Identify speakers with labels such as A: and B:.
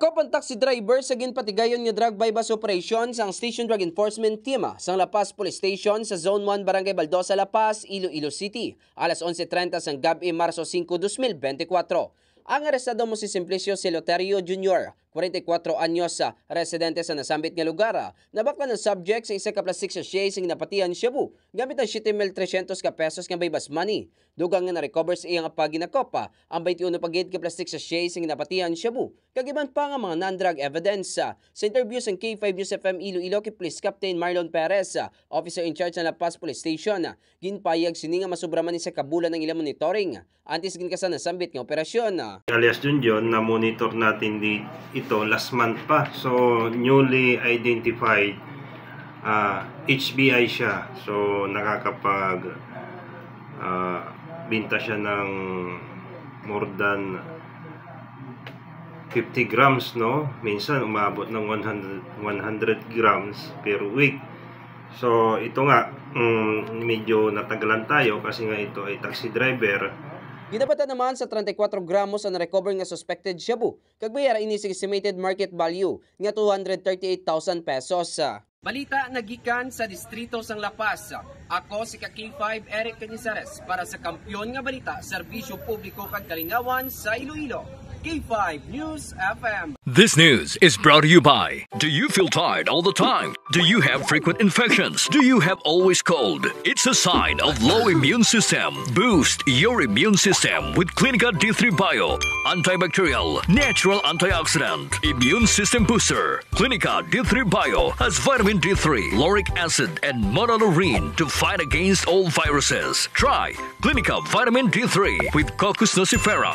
A: Narekopan taxi driver sa ginpatigayon nga drug bypass operation sang Station Drug Enforcement Team sang La Paz Police Station sa Zone 1 Barangay Baldosa, La Paz, Iloilo City. Alas 11:30 sang gabi Marso 5, 2024. Ang arestado mo si Simplicio Celoterio Jr., 44 anyos sa residente sa nasambit nga lugar. Nabakla ng subject sa isa ka plastic sachet sing napatian Shabu gamit ang 7,300 ka pesos nga bypass money. Dugang nga na-recover sa iyang paginakopa ang 21 pagid ka plastic sachet sing napatian Shabu. Kagiban pa nga mga non-drug evidence. Sa interview sa K5 News FM Iloilo kay Police Captain Marlon Perez, officer in charge ng La Paz Police Station, ginpayag sini nga masubraman ni sa kabulan ng ilang monitoring antes ginkasan nasambit nga operasyon.
B: Alias Junjun, na-monitor natin ito last month pa. So, newly identified HBI siya. So, nakakapag binta siya ng more than 50 grams, no? Minsan, umabot ng 100 grams per week. So, ito nga, medyo natagalan tayo kasi nga ito ay taxi driver.
A: Gidapatan naman sa 34 gramos ang recover nga suspected shabu. Kagbayara ini sa estimated market value nga 238,000 pesos. Balita nagikan sa distrito sang La Paz. Ako si K5 Eric Canizares para sa Kampiyon nga Balita, Serbisyo Publiko kag Kalingawan sa Iloilo. K5 News FM.
C: This news is brought to you by. Do you feel tired all the time? Do you have frequent infections? Do you have always cold? It's a sign of low immune system. Boost your immune system with Clinica D3 Bio. Antibacterial, natural antioxidant, immune system booster. Clinica D3 Bio has vitamin D3, lauric acid, and monolurine to fight against all viruses. Try Clinica Vitamin D3 with Coccus nocifera.